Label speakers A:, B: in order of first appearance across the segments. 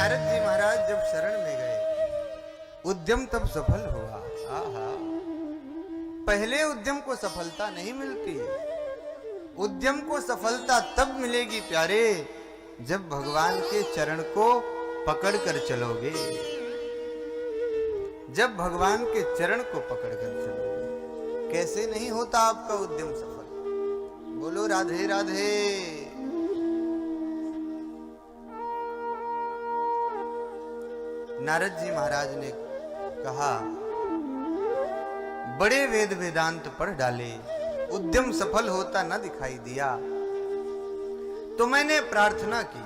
A: नारद जी महाराज जब शरण में गए, उद्यम तब सफल हुआ। आहा, पहले उद्यम को सफलता नहीं मिलती। उद्यम को सफलता तब मिलेगी प्यारे, जब भगवान के चरण को पकड़ कर चलोगे। जब भगवान के चरण को पकड़ कर चलोगे, कैसे नहीं होता आपका उद्यम सफल। बोलो राधे राधे। नारद जी महाराज ने कहा, बड़े वेद वेदांत पढ़ डाले, उद्यम सफल होता न दिखाई दिया, तो मैंने प्रार्थना की,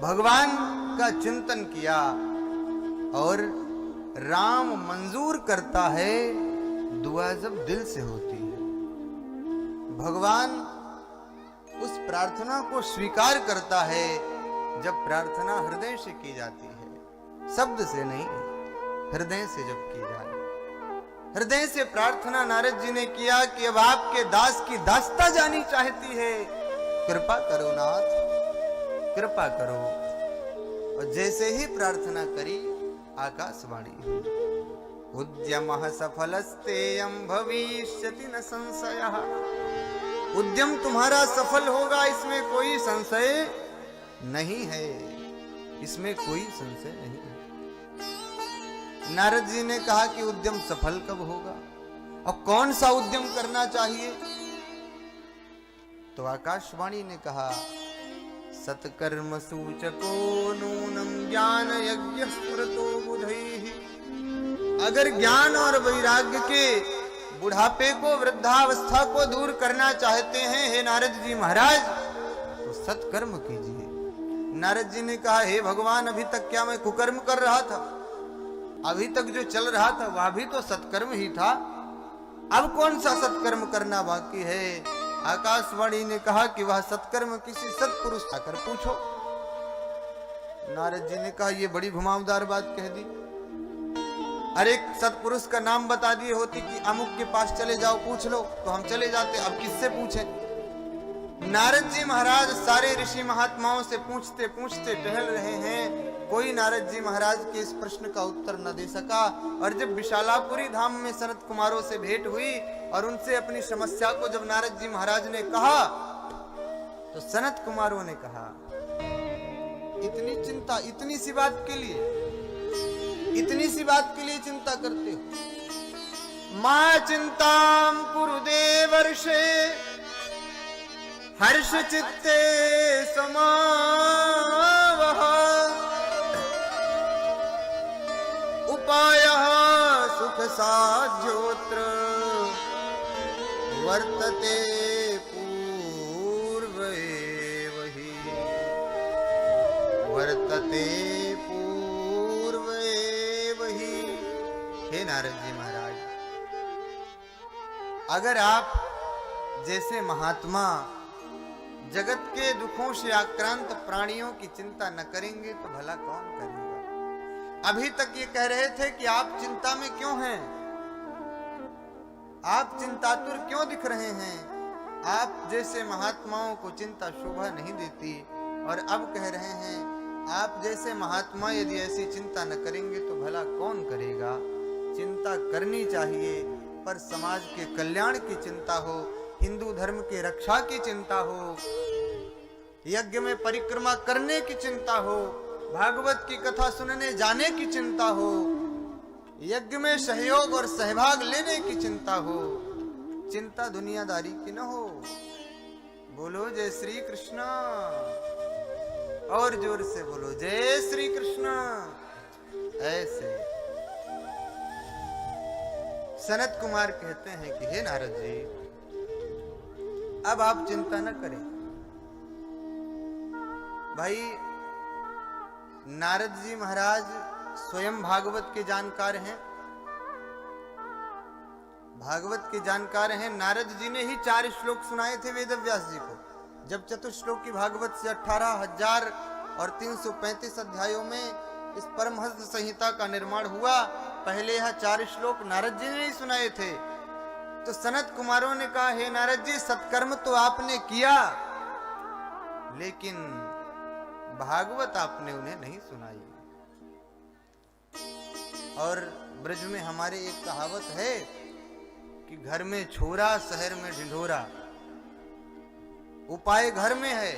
A: भगवान का चिंतन किया, और राम मंजूर करता है दुआ जब दिल से होती है। भगवान उस प्रार्थना को स्वीकार करता है जब प्रार्थना हृदय से की जाती है, शब्द से नहीं, हृदय से जब की जाए। हृदय से प्रार्थना नारद जी ने किया कि अब आपके दास की दास्ता जानी चाहती है, कृपा करो नाथ, कृपा करो। और जैसे ही प्रार्थना करी, आकाशवाणी हुई, उद्यमः सफलस्तेयं भविष्यति न संशयः। उद्यम तुम्हारा सफल होगा, इसमें कोई संशय नहीं है, इसमें कोई संशय नहीं है। नारद जी ने कहा कि उद्यम सफल कब होगा और कौन सा उद्यम करना चाहिए? तो आकाशवाणी ने कहा, सत्कर्म सूचको नूनम ज्ञान यज्ञ स्फुरतो बुधैः। अगर ज्ञान और वैराग्य के बुढ़ापे को, वृद्धावस्था को दूर करना चाहते हैं हे नारद जी महाराज, तो सत्कर्म कीजिए। नारद जी ने कहा, हे भगवान, अभी तक क्या मैं कुकर्म कर रहा था? अभी तक जो चल रहा था वह भी तो सत्कर्म ही था, अब कौन सा सत्कर्म करना बाकी है? आकाशवाणी ने कहा कि वह सत्कर्म किसी सत्पुरुष आकर पूछो। नारद जी ने कहा, ये बड़ी घुमावदार बात कह दी। अरे सत्पुरुष का नाम बता दिए होती कि अमुक के पास चले जाओ, पूछ लो, तो हम चले जाते, अब किससे पूछें? नारद जी महाराज सारे ऋषि महात्माओं से पूछते पूछते टहल रहे हैं, कोई नारद जी महाराज के इस प्रश्न का उत्तर न दे सका। और जब विशालापुरी धाम में सनत कुमारों से भेंट हुई और उनसे अपनी समस्या को जब नारद जी महाराज ने कहा, तो सनत कुमारों ने कहा, इतनी चिंता, इतनी सी बात के लिए, इतनी सी बात के लिए चिंता करते हो? मां चिंताम कुरुदेवर्षे हर्ष चित्ते समावह। उपायः सुख साध्योत्र वर्तते पूर्वैव हि। वर्तते पूर्वैव हि। हे नारद जी महाराज, अगर आप जैसे महात्मा जगत के दुखों से आक्रांत प्राणियों की चिंता न करेंगे तो भला कौन करेगा? अभी तक ये कह रहे थे कि आप चिंता में क्यों हैं, आप चिंतातुर क्यों दिख रहे हैं, आप जैसे महात्माओं को चिंता शोभा नहीं देती। और अब कह रहे हैं, आप जैसे महात्मा यदि ऐसी चिंता न करेंगे तो भला कौन करेगा? चिंता करनी चाहिए, पर समाज के कल्याण की चिंता हो, हिंदू धर्म के रक्षा की चिंता हो, यज्ञ में परिक्रमा करने की चिंता हो, भागवत की कथा सुनने जाने की चिंता हो, यज्ञ में सहयोग और सहभाग लेने की चिंता हो। चिंता दुनियादारी की न हो। बोलो जय श्री कृष्ण, और जोर से बोलो जय श्री कृष्ण। ऐसे सनत कुमार कहते हैं कि हे नारद जी, अब आप चिंता न करें। भाई नारद जी महाराज स्वयं भागवत के जानकार हैं, भागवत के जानकार हैं। नारद जी ने ही 4 श्लोक सुनाए थे वेदव्यास जी को। जब चतुश्लोकी भागवत से 18,000 और 335 अध्यायों में इस परमहंस संहिता का निर्माण हुआ, पहले यह 4 श्लोक नारद जी ने ही सुनाए थे। तो सनत कुमारों ने कहा, हे नारद जी, सत्कर्म तो आपने किया, लेकिन भागवत आपने उन्हें नहीं सुनाई। और ब्रज में हमारे एक कहावत है कि घर में छोरा शहर में ढिंढोरा। उपाय घर में है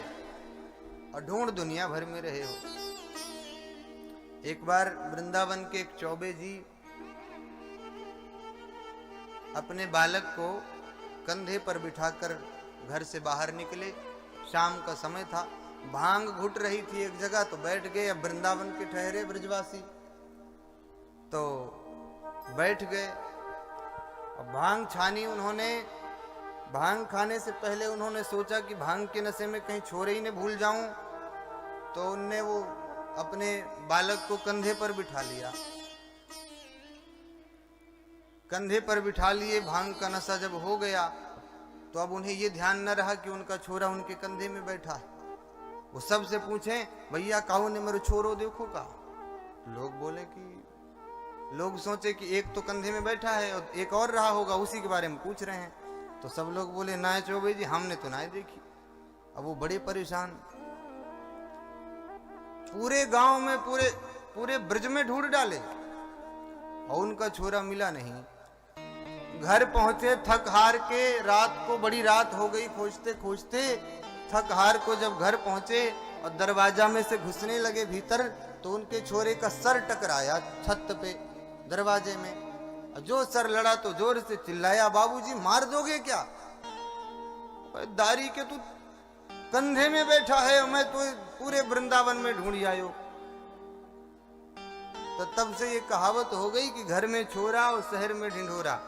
A: और ढूंढ दुनिया भर में रहे हो। एक बार वृंदावन के एक चौबे जी अपने बालक को कंधे पर बिठाकर घर से बाहर निकले। शाम का समय था, भांग घुट रही थी एक जगह, तो बैठ गए। अब वृंदावन के ठहरे ब्रजवासी तो बैठ गए। अब भांग छानी उन्होंने। भांग खाने से पहले उन्होंने सोचा कि भांग के नशे में कहीं छोरे ही न भूल जाऊं, तो उनने वो अपने बालक को कंधे पर बिठा लिया। कंधे पर बिठा लिए। भांग का नशा जब हो गया तो अब उन्हें ये ध्यान न रहा कि उनका छोरा उनके कंधे में बैठा है। वो सबसे पूछे, भैया काऊ ने मेरे छोरो देखो का? लोग बोले कि लोग सोचे कि एक तो कंधे में बैठा है और एक और रहा होगा, उसी के बारे में पूछ रहे हैं। तो सब लोग बोले, ना चौबे जी हमने तो ना देखी। अब वो बड़े परेशान, पूरे गांव में पूरे ब्रज में ढूंढ डाले और उनका छोरा मिला नहीं। घर पहुंचे थक हार के। रात को बड़ी रात हो गई खोजते खोजते। थक हार को जब घर पहुंचे और दरवाजा में से घुसने लगे भीतर, तो उनके छोरे का सर टकराया छत पे दरवाजे में। और जो सर लड़ा तो जोर से चिल्लाया, बाबूजी मार दोगे क्या? दारी के तू कंधे में बैठा है, मैं तो पूरे वृंदावन में ढूंढ आयो। तो तब से ये कहावत हो गई कि घर में छोरा और शहर में ढिंढोरा।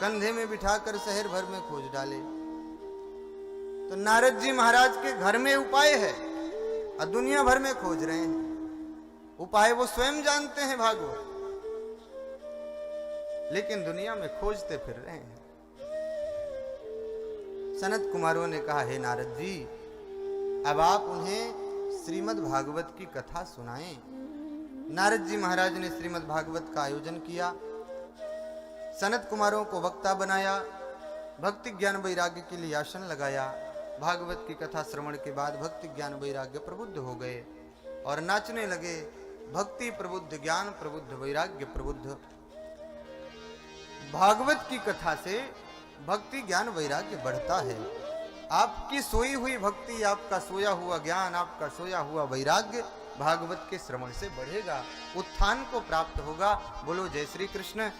A: कंधे में बिठाकर शहर भर में खोज डाले। तो नारद जी महाराज के घर में उपाय है और दुनिया भर में खोज रहे हैं। उपाय वो स्वयं जानते हैं भागवत, लेकिन दुनिया में खोजते फिर रहे हैं। सनत कुमारों ने कहा, हे नारद जी, अब आप उन्हें श्रीमद् भागवत की कथा सुनाएं। नारद जी महाराज ने श्रीमद् भागवत का आयोजन किया। सनत कुमारों को वक्ता बनाया। भक्ति ज्ञान वैराग्य के लिए आसन लगाया। भागवत की कथा श्रवण के बाद भक्ति ज्ञान वैराग्य प्रबुद्ध हो गए और नाचने लगे। भक्ति प्रबुद्ध, ज्ञान प्रबुद्ध, वैराग्य प्रबुद्ध। भागवत की कथा से भक्ति ज्ञान वैराग्य बढ़ता है। आपकी सोई हुई भक्ति, आपका सोया हुआ ज्ञान, आपका सोया हुआ वैराग्य भागवत के श्रवण से बढ़ेगा, उत्थान को प्राप्त होगा। बोलो जय श्री कृष्ण।